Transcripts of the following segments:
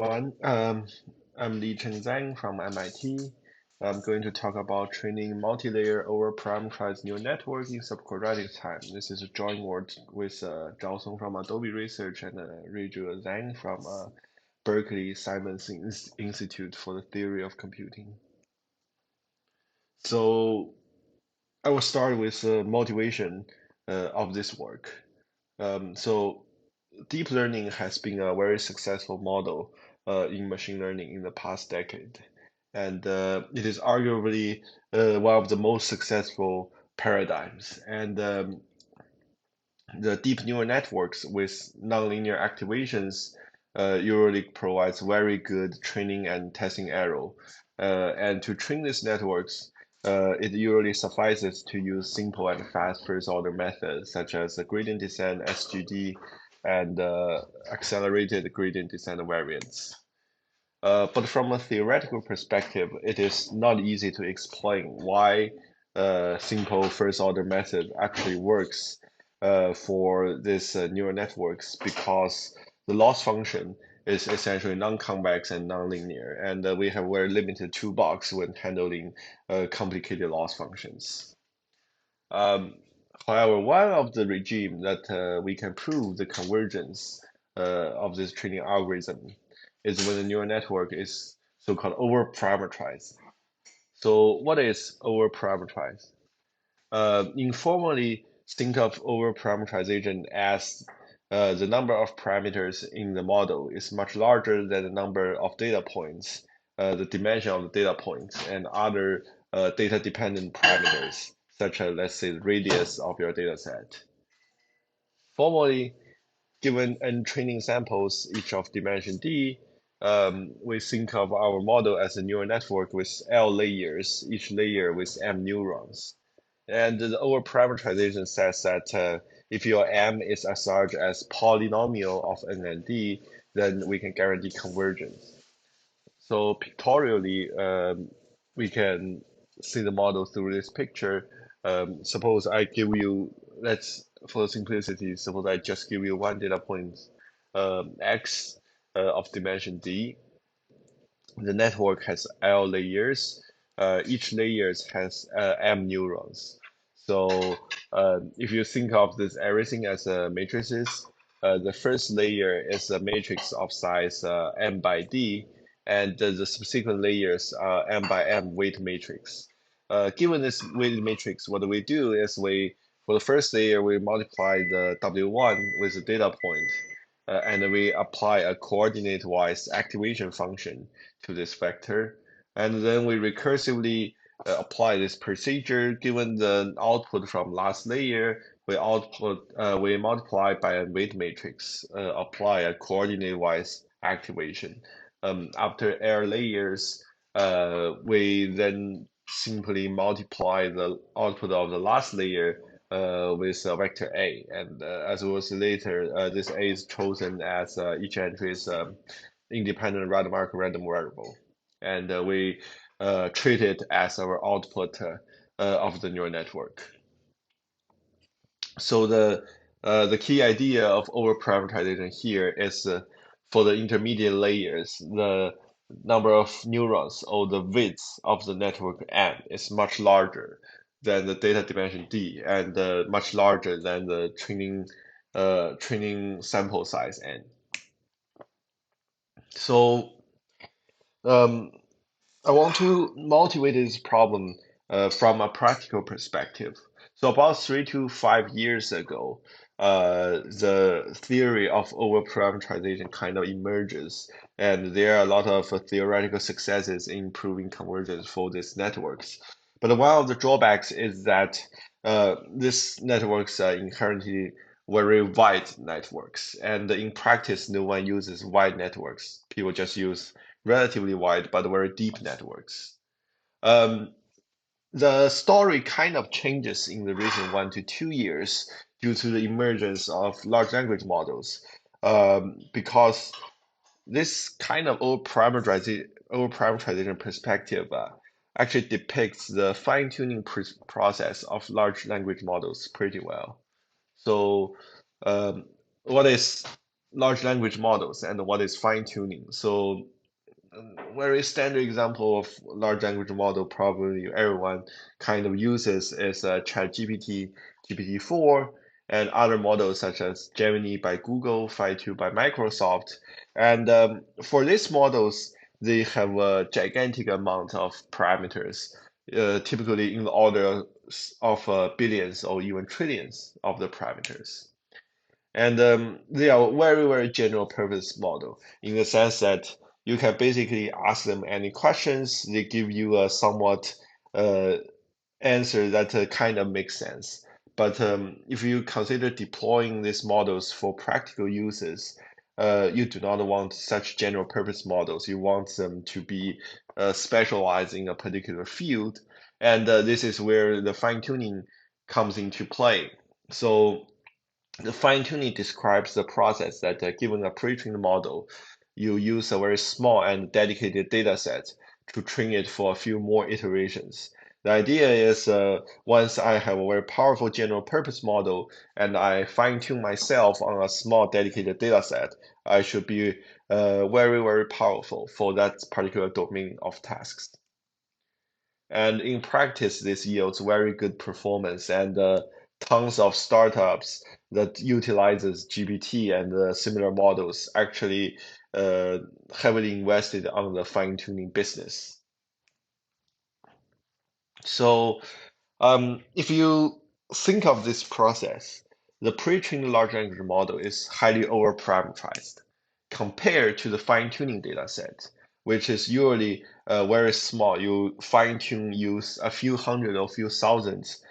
Everyone. I'm Zhang from MIT. I'm going to talk about training multi-layer over-parametrized neural network in subquadratic time. This is a joint work with Zhao from Adobe Research and Ruizhe Zhang from Berkeley Simons Institute for the Theory of Computing. So I will start with the motivation of this work. So deep learning has been a very successful model in machine learning in the past decade. And it is arguably one of the most successful paradigms. And the deep neural networks with nonlinear activations usually provides very good training and testing error. And to train these networks, it usually suffices to use simple and fast first-order methods such as gradient descent, SGD, and accelerated gradient descent variants. But from a theoretical perspective, it is not easy to explain why simple first-order method actually works for these neural networks, because the loss function is essentially non-convex and nonlinear, and we have very limited toolbox when handling complicated loss functions. Um, However, one of the regime that we can prove the convergence of this training algorithm is when the neural network is so-called over-parametrized. So what is over-parametrized? Informally, think of over-parameterization as the number of parameters in the model is much larger than the number of data points, the dimension of the data points, and other data-dependent parameters, such as, let's say, the radius of your data set. Formally, given n training samples, each of dimension d, we think of our model as a neural network with L layers, each layer with m neurons. And the over-parameterization says that if your m is as large as polynomial of n and d, then we can guarantee convergence. So pictorially, we can see the model through this picture. Suppose I give you, for simplicity, suppose I just give you one data point, x of dimension d. The network has L layers. Each layer has M neurons. So if you think of this everything as matrices, the first layer is a matrix of size M by D, and the subsequent layers are M by M weight matrix. Given this weighted matrix, what we do is for the first layer, we multiply the W1 with the data point, and we apply a coordinate-wise activation function to this vector. And then we recursively apply this procedure. Given the output from last layer, we multiply by a weight matrix, apply a coordinate-wise activation. After air layers, we then simply multiply the output of the last layer with vector A. And as we will see later, this A is chosen as each entry is independent Rademacher random variable. And we treat it as our output of the neural network. So the key idea of over-parameterization here is for the intermediate layers, the number of neurons or the width of the network M is much larger than the data dimension D, and much larger than the training sample size N. So I want to motivate this problem from a practical perspective. So about 3 to 5 years ago, the theory of over-parameterization kind of emerges, and there are a lot of theoretical successes in proving convergence for these networks. But one of the drawbacks is that these networks are inherently very wide networks, and in practice, no one uses wide networks. People just use relatively wide but very deep networks. Um, the story kind of changes in the recent 1 to 2 years due to the emergence of large language models, because this kind of over-parameterization perspective actually depicts the fine-tuning process of large language models pretty well. So, what is large language models and what is fine tuning. So very standard example of large language model probably everyone kind of uses is ChatGPT, GPT-4, and other models such as Gemini by Google, Phi2 by Microsoft. And for these models, they have a gigantic amount of parameters, typically in the order of billions or even trillions of the parameters. And they are very, very general purpose model in the sense that you can basically ask them any questions. They give you a somewhat uh, answer that kind of makes sense. But if you consider deploying these models for practical uses, you do not want such general purpose models. You want them to be specialized in a particular field. And this is where the fine tuning comes into play. So the fine-tuning describes the process that given a pre-trained model, you use a very small and dedicated data set to train it for a few more iterations. The idea is once I have a very powerful general purpose model and I fine-tune myself on a small dedicated data set, I should be very, very powerful for that particular domain of tasks. And in practice, this yields very good performance and tons of startups that utilizes GPT and similar models actually heavily invested on the fine-tuning business. So if you think of this process, the pre-trained large language model is highly over-parameterized compared to the fine-tuning data set, which is usually very small. You fine-tune use a few hundred or few thousands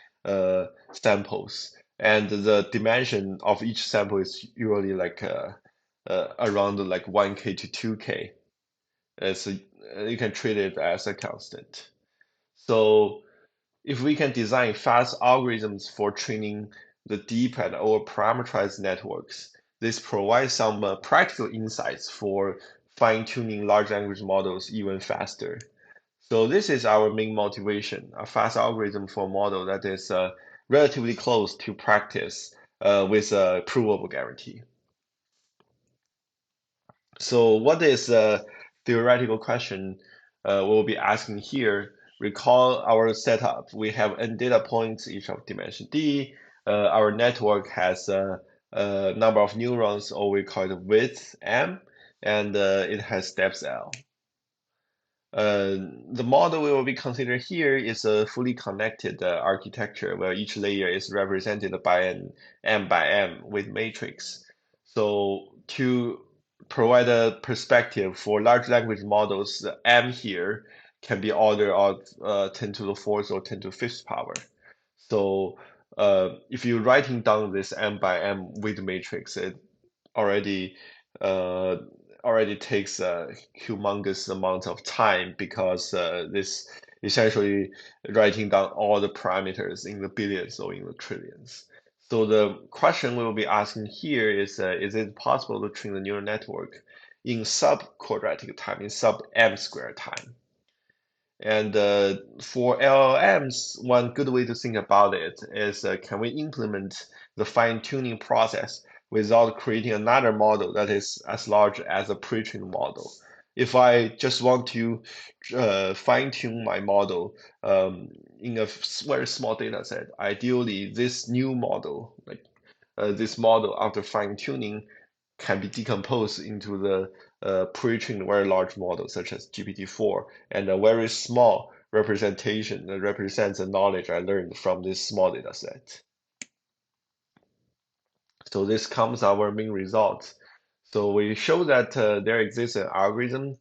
samples, and the dimension of each sample is usually like around like 1K to 2K. So you can treat it as a constant. So if we can design fast algorithms for training the deep and over-parameterized networks, this provides some practical insights for fine-tuning large language models even faster. So this is our main motivation, a fast algorithm for a model that is relatively close to practice with a provable guarantee. So what is the theoretical question we'll be asking here? Recall our setup. We have n data points, each of dimension d. Our network has a number of neurons, or we call it width m, and it has steps L. The model we will be considering here is a fully connected architecture where each layer is represented by an m by m with matrix. So to provide a perspective for large language models, the m here can be order of 10 to the fourth or 10 to the fifth power. So if you're writing down this m by m with matrix, it already uh, already takes a humongous amount of time because this essentially writing down all the parameters in the billions or in the trillions. So the question we will be asking here is it possible to train the neural network in subquadratic time, in sub m squared time? And for LLMs, one good way to think about it is can we implement the fine-tuning process without creating another model that is as large as a pre-trained model? If I just want to fine-tune my model in a very small data set, ideally this new model, like this model after fine-tuning, can be decomposed into the pre-trained very large models such as GPT-4 and a very small representation that represents the knowledge I learned from this small data set. So this comes our main result. So we show that there exists an algorithm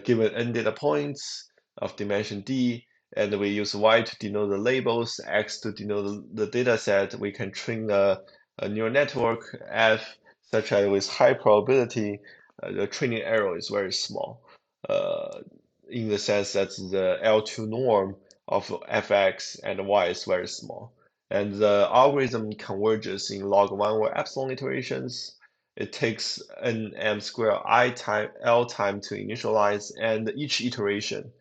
given n data points of dimension d, and we use y to denote the labels, x to denote the data set. We can train a neural network f such as with high probability, the training error is very small uh, in the sense that the L2 norm of fx and y is very small. And the algorithm converges in log 1 or epsilon iterations. It takes an m square I time L time to initialize, and each iteration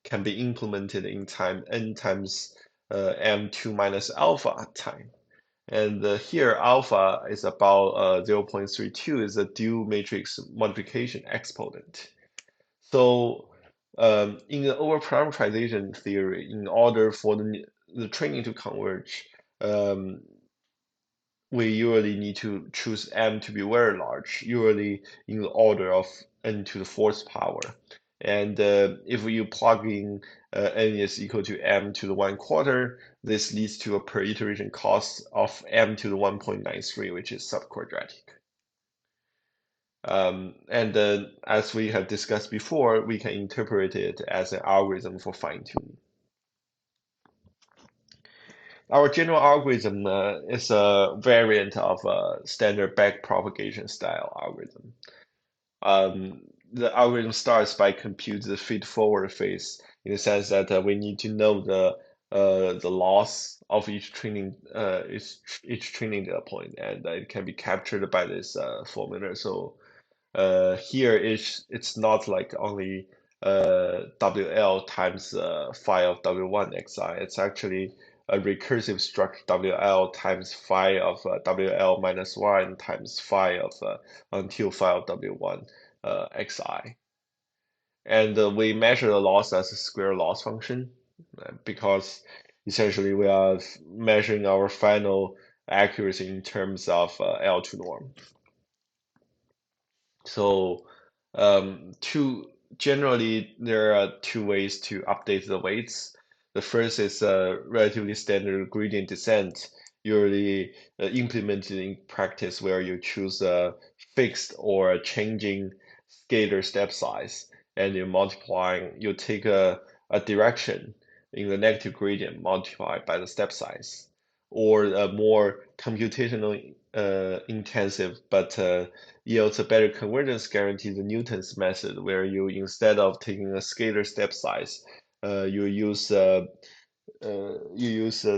can be implemented in time n times m2 minus alpha time. And here alpha is about 0.32 is a dual matrix multiplication exponent. So in the over-parameterization theory, in order for the training to converge, um, we usually need to choose m to be very large, usually in the order of n to the fourth power. And if you plug in n is equal to m to the 1/4, this leads to a per iteration cost of m to the 1.93, which is subquadratic. And then, as we have discussed before, we can interpret it as an algorithm for fine-tuning. Our general algorithm is a variant of a standard backpropagation style algorithm. The algorithm starts by compute the feed-forward phase in the sense that we need to know the loss of each training data point, and it can be captured by this formula. So here it's not like only WL times phi of W1 xi. It's actually a recursive structure WL times phi of WL minus 1 times phi of until phi of W1 xi. And we measure the loss as a square loss function because essentially we are measuring our final accuracy in terms of L2 norm. So generally there are two ways to update the weights. The first is a relatively standard gradient descent, usually implemented in practice where you choose a fixed or a changing scalar step size, and you take a direction in the negative gradient multiplied by the step size, or a more computationally intensive but yields a better convergence guarantee, the Newton's method, where you, instead of taking a scalar step size, you use a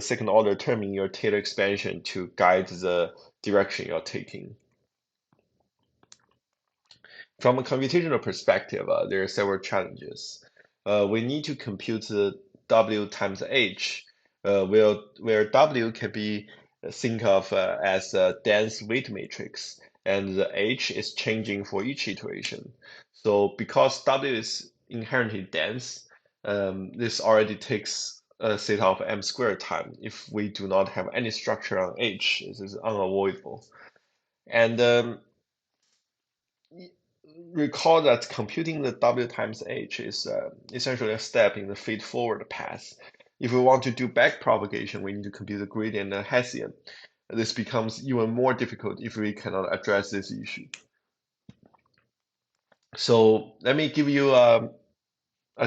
second order term in your Taylor expansion to guide the direction you're taking. From a computational perspective, there are several challenges. We need to compute the W times H, where W can be think of as a dense weight matrix, and the H is changing for each iteration. So because W is inherently dense, this already takes a theta of m squared time. If we do not have any structure on H, this is unavoidable. And recall that computing the W times H is essentially a step in the feed-forward path. If we want to do backpropagation, we need to compute the gradient and Hessian. This becomes even more difficult if we cannot address this issue. So let me give you a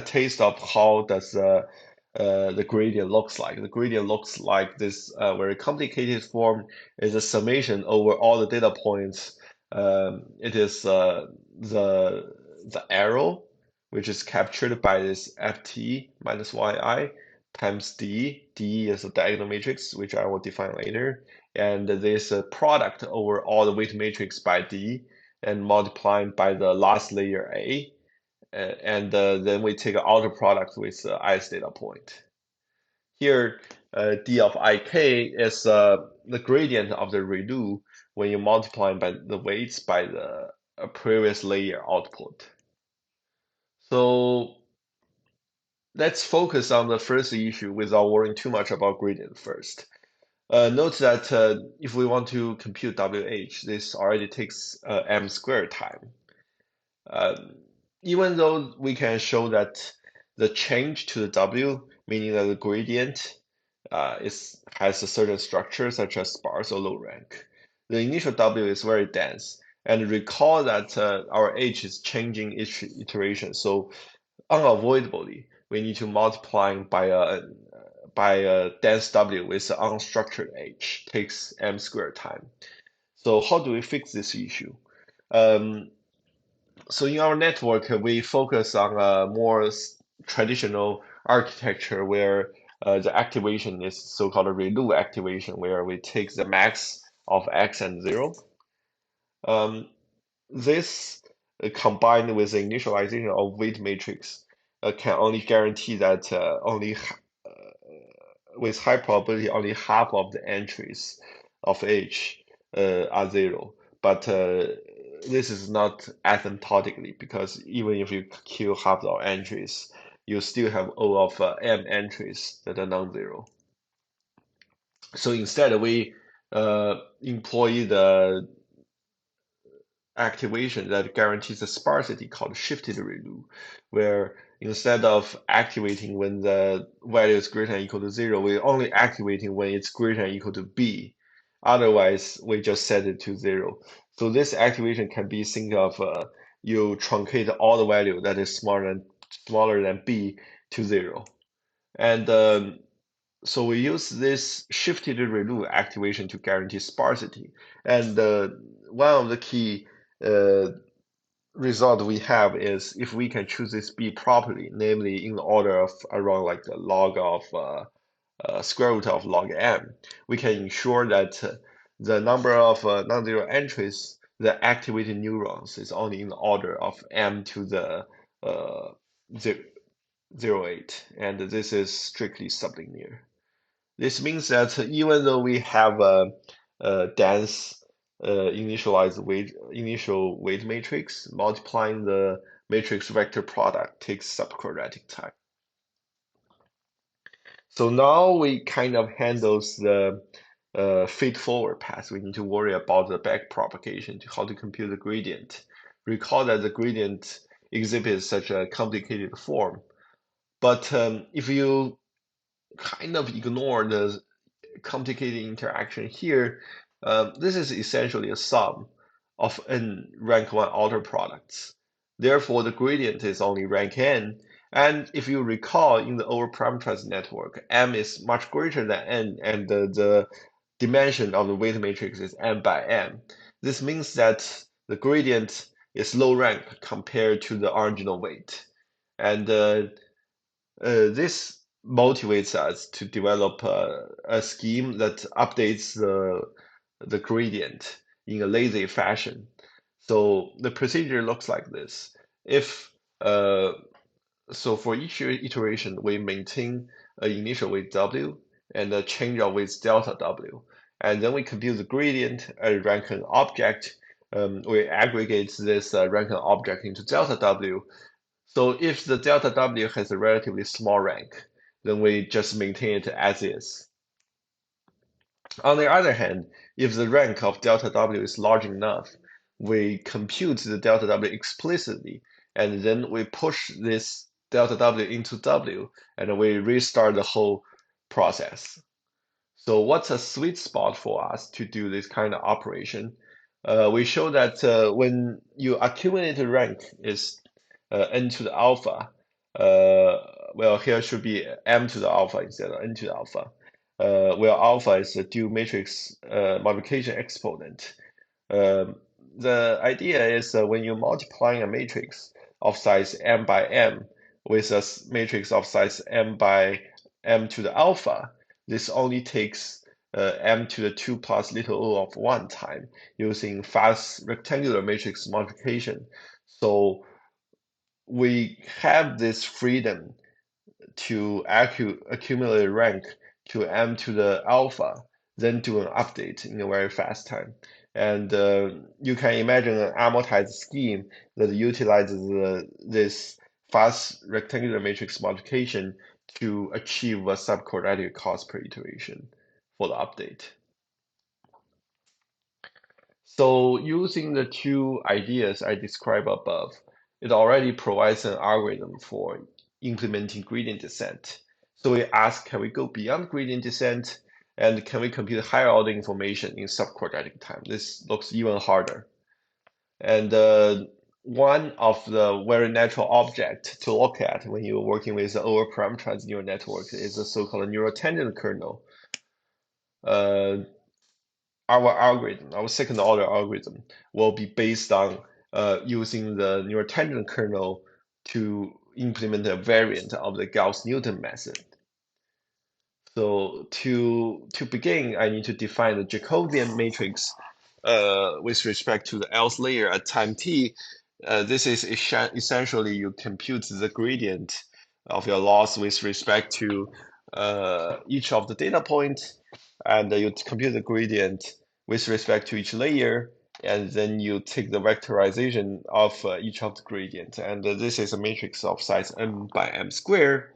taste of how does the gradient looks like. The gradient looks like this very complicated form is a summation over all the data points. It is the arrow, which is captured by this ft minus yi times d. D is a diagonal matrix, which I will define later. And this product over all the weight matrix by d and multiplying by the last layer a. And then we take an outer product with ith data point. Here, d of ik is the gradient of the ReLU when you multiply by the weights by the previous layer output. So let's focus on the first issue without worrying too much about gradient first. Note that if we want to compute WH, this already takes m squared time. Even though we can show that the change to the W, meaning that the gradient has a certain structure such as sparse or low rank, the initial W is very dense. And recall that our H is changing each iteration, so unavoidably we need to multiply by a dense W with an unstructured H, takes m squared time. So how do we fix this issue? So in our network, we focus on a more traditional architecture where the activation is so-called a ReLU activation, where we take the max of x and 0. This combined with the initialization of weight matrix can only guarantee that with high probability only half of the entries of H are 0. But this is not asymptotically, because even if you kill half the entries, you still have O of M entries that are non-zero. So instead, we employ the activation that guarantees a sparsity called shifted ReLU, where instead of activating when the value is greater than or equal to 0, we're only activating when it's greater than or equal to B. Otherwise, we just set it to 0. So this activation can be think of you truncate all the value that is smaller than B to 0. And so we use this shifted ReLU activation to guarantee sparsity. And one of the key uh, result we have is if we can choose this B properly, namely in the order of around like the log of square root of log M, we can ensure that the number of non-zero entries, the activated neurons, is only in the order of M to the 0.08, and this is strictly sublinear. This means that even though we have a dense initial weight matrix, multiplying the matrix vector product takes subquadratic time. So now we kind of handles the feed-forward path. We need to worry about the backpropagation to how to compute the gradient. Recall that the gradient exhibits such a complicated form. But if you kind of ignore the complicated interaction here, this is essentially a sum of n rank 1 outer products. Therefore, the gradient is only rank n. And if you recall, in the over-parametrized network, m is much greater than n, and the dimension of the weight matrix is m by m. This means that the gradient is low rank compared to the original weight. And this motivates us to develop a scheme that updates the gradient in a lazy fashion. So the procedure looks like this. If so for each iteration, we maintain an initial weight W and a change of weight delta W. And then we compute the gradient and rank an object. We aggregate this rank an object into delta W. So if the delta W has a relatively small rank, then we just maintain it as is. On the other hand, if the rank of delta W is large enough, we compute the delta W explicitly, and then we push this delta W into W, and we restart the whole process. So what's a sweet spot for us to do this kind of operation? We show that when you accumulate a rank is n to the alpha, well, here should be m to the alpha instead of n to the alpha, where alpha is the dual matrix multiplication exponent. The idea is when you're multiplying a matrix of size m by m with a matrix of size m by m to the alpha, this only takes m to the 2 plus little o of 1 time using fast rectangular matrix multiplication. So we have this freedom to accumulate rank to m to the alpha, then do an update in a very fast time. And you can imagine an amortized scheme that utilizes this fast rectangular matrix multiplication to achieve a subquadratic cost per iteration for the update. So using the two ideas I described above, it already provides an algorithm for implementing gradient descent. So we ask, can we go beyond gradient descent? And can we compute higher order information in subquadratic time? This looks even harder. And one of the very natural object to look at when you're working with the over-parametrized neural network is the so-called neural tangent kernel. Our algorithm, our second order algorithm, will be based on using the neural tangent kernel to implement a variant of the Gauss-Newton method. So to begin, I need to define the Jacobian matrix with respect to the else layer at time t. This is essentially you compute the gradient of your loss with respect to each of the data points, and you compute the gradient with respect to each layer, and then you take the vectorization of each of the gradient. And this is a matrix of size m by m squared.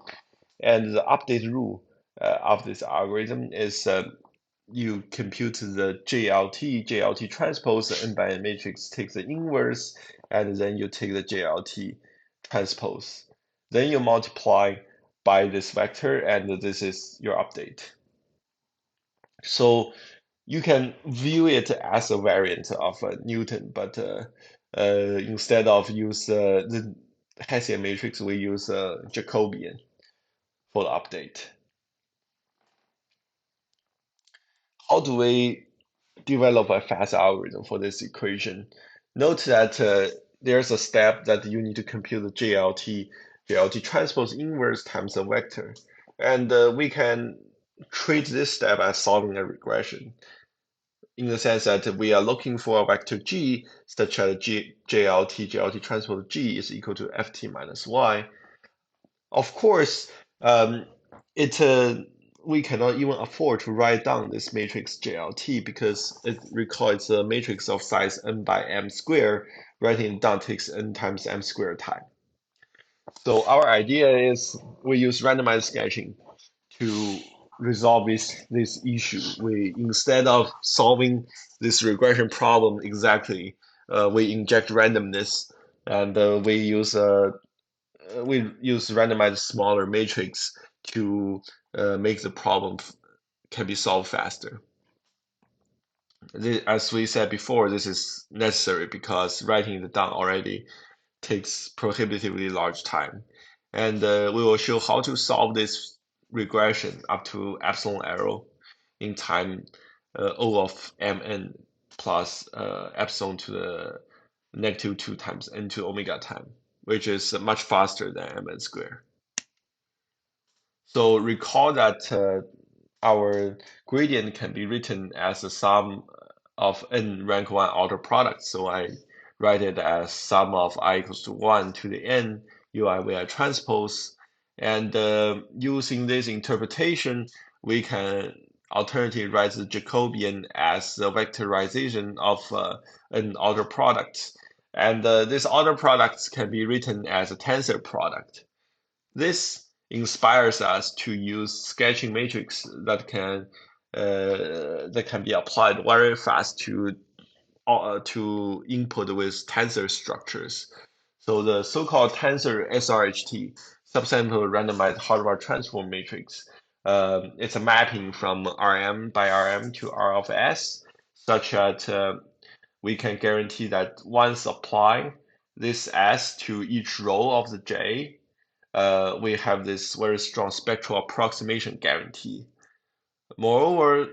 And the update rule of this algorithm is you compute the JLT transpose, the n by n matrix takes the inverse, and then you take the JLT transpose. Then you multiply by this vector, and this is your update. So you can view it as a variant of Newton, but instead of use the Hessian matrix, we use Jacobian for the update. How do we develop a fast algorithm for this equation? Note that there's a step that you need to compute the JLT transpose inverse times a vector. And we can treat this step as solving a regression in the sense that we are looking for a vector G such that JLT transpose G is equal to Ft minus Y. Of course, it we cannot even afford to write down this matrix JLT because it records a matrix of size n by m squared. Writing it down takes n times m squared time. So our idea is we use randomized sketching to resolve this issue. We Instead of solving this regression problem exactly, we inject randomness, and we use randomized smaller matrix to make the problem can be solved faster. As we said before, this is necessary because writing it down already takes prohibitively large time. And we will show how to solve this regression up to epsilon arrow in time O of mn plus epsilon to the -2 times n to omega time, which is much faster than mn squared. So recall that our gradient can be written as a sum of n rank 1 order products. So I write it as sum of I equals to 1 to the n ui vi transpose. And using this interpretation, we can alternatively write the Jacobian as the vectorization of an order product. And this order product can be written as a tensor product. This inspires us to use sketching matrix that can be applied very fast to input with tensor structures. So the so-called tensor SRHT, subsample randomized hardware transform matrix, it's a mapping from Rm by Rm to R of S, such that we can guarantee that once apply this S to each row of the J, we have this very strong spectral approximation guarantee. Moreover,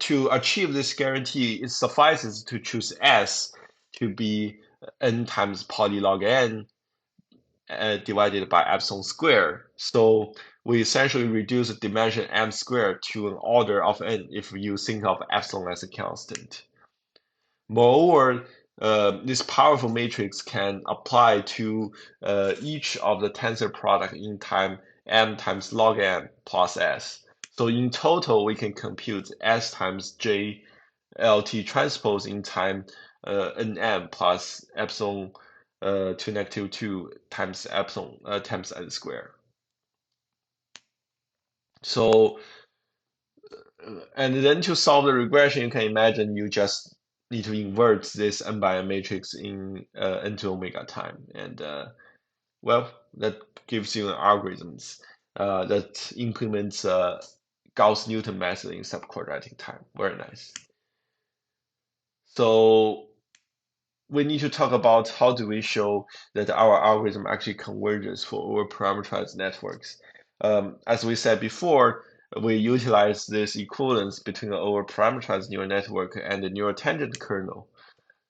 to achieve this guarantee, it suffices to choose S to be n times polylog n divided by epsilon squared. So we essentially reduce the dimension m squared to an order of n if you think of epsilon as a constant. Moreover, this powerful matrix can apply to each of the tensor product in time m times log n plus s. So in total, we can compute s times j LT transpose in time nm plus epsilon to -2 times epsilon times n squared. So, and then to solve the regression, you can imagine you just need to invert this n by n matrix in n to omega time. And well, that gives you an algorithms that implements Gauss-Newton method in subquadratic time. Very nice. So we need to talk about how do we show that our algorithm actually converges for over-parameterized networks. As we said before, we utilize this equivalence between an over-parameterized neural network and the neural tangent kernel.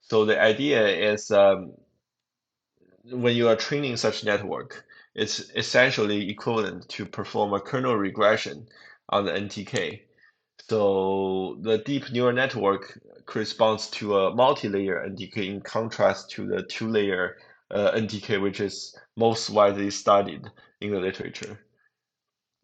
So the idea is when you are training such network, it's essentially equivalent to perform a kernel regression on the NTK. So the deep neural network corresponds to a multi-layer NTK in contrast to the two-layer NTK, which is most widely studied in the literature.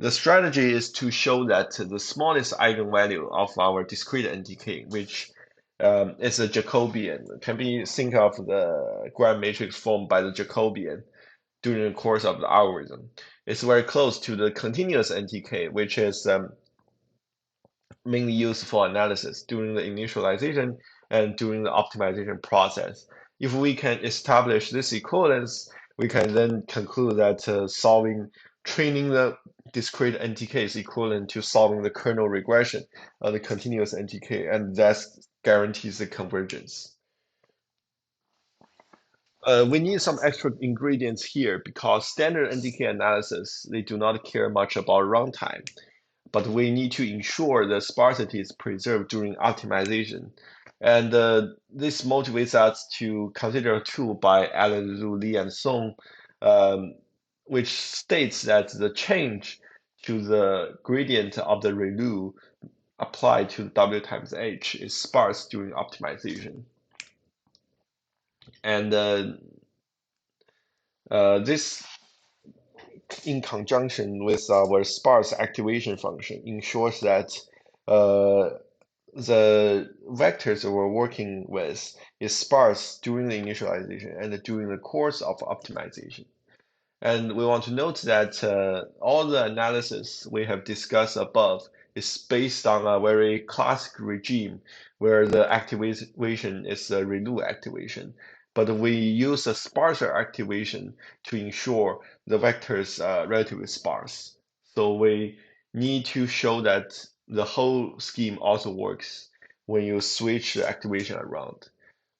The strategy is to show that the smallest eigenvalue of our discrete NTK, which is a Jacobian, can be think of the grand matrix formed by the Jacobian during the course of the algorithm. It's very close to the continuous NTK, which is mainly used for analysis during the initialization and during the optimization process. If we can establish this equivalence, we can then conclude that training the discrete NTK is equivalent to solving the kernel regression of the continuous NTK, and that guarantees the convergence. We need some extra ingredients here because standard NTK analysis, they do not care much about runtime, but we need to ensure the sparsity is preserved during optimization. And this motivates us to consider a tool by Alan Zhu, Li, and Song, um, which states that the change to the gradient of the ReLU applied to W times H is sparse during optimization. And this, in conjunction with our sparse activation function, ensures that the vectors that we're working with is sparse during the initialization and during the course of optimization. And we want to note that all the analysis we have discussed above is based on a very classic regime where the activation is a ReLU activation. But we use a sparser activation to ensure the vectors are relatively sparse. So we need to show that the whole scheme also works when you switch the activation around.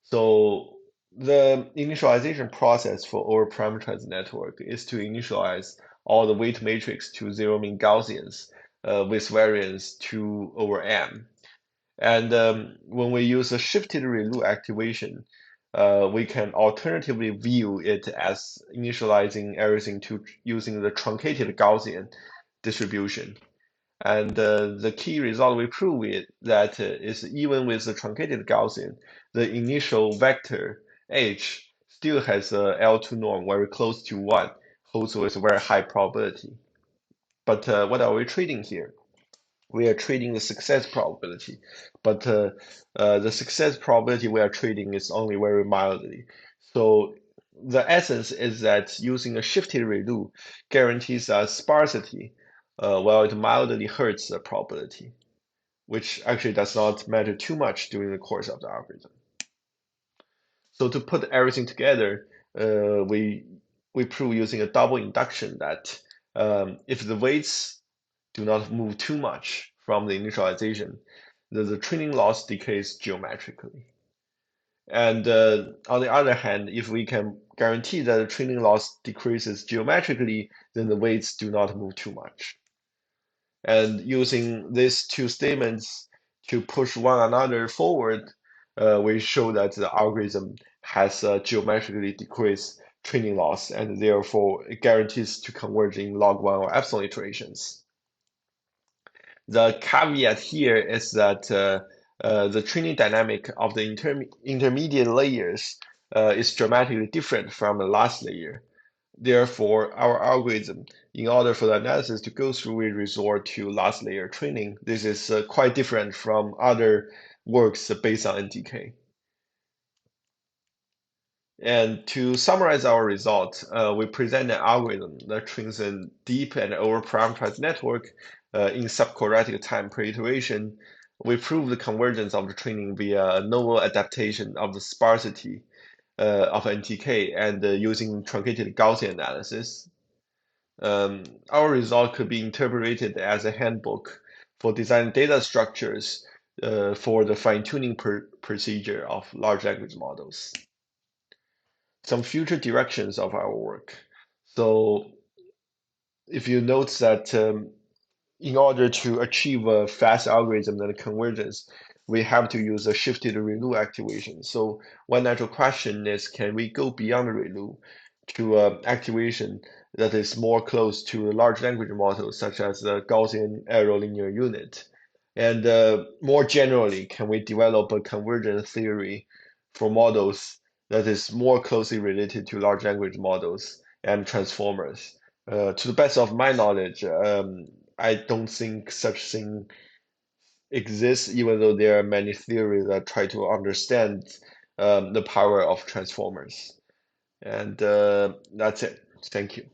So the initialization process for over-parametrized network is to initialize all the weight matrix to zero mean Gaussians with variance 2 over m. And when we use a shifted ReLU activation, we can alternatively view it as initializing everything to using the truncated Gaussian distribution. And the key result we prove it that is even with the truncated Gaussian, the initial vector h still has a L2 norm very close to 1, holds with very high probability. But what are we treating here? We are treating the success probability, but the success probability we are treating is only very mildly. So the essence is that using a shifted ReLU guarantees a sparsity, while it mildly hurts the probability, which actually does not matter too much during the course of the algorithm. So to put everything together, we prove using a double induction that if the weights do not move too much from the initialization, the training loss decays geometrically. And on the other hand, if we can guarantee that the training loss decreases geometrically, then the weights do not move too much. And using these two statements to push one another forward, we show that the algorithm has a geometrically decreased training loss, and therefore it guarantees to converge in log1 or epsilon iterations. The caveat here is that the training dynamic of the intermediate layers is dramatically different from the last layer. Therefore, our algorithm, in order for the analysis to go through, we resort to last layer training. This is quite different from other works based on NTK. And to summarize our result, we present an algorithm that trains a deep and over-parameterized network in subquadratic time per iteration. We prove the convergence of the training via a novel adaptation of the sparsity of NTK and using truncated Gaussian analysis. Our result could be interpreted as a handbook for designing data structures for the fine-tuning procedure of large language models. Some future directions of our work. So if you note that in order to achieve a fast algorithm and convergence, we have to use a shifted ReLU activation. So one natural question is, can we go beyond ReLU to activation that is more close to a large language model, such as the Gaussian arrow linear unit? And more generally, can we develop a convergence theory for models that is more closely related to large language models and transformers? To the best of my knowledge, I don't think such thing exists, even though there are many theories that try to understand the power of transformers. And that's it. Thank you.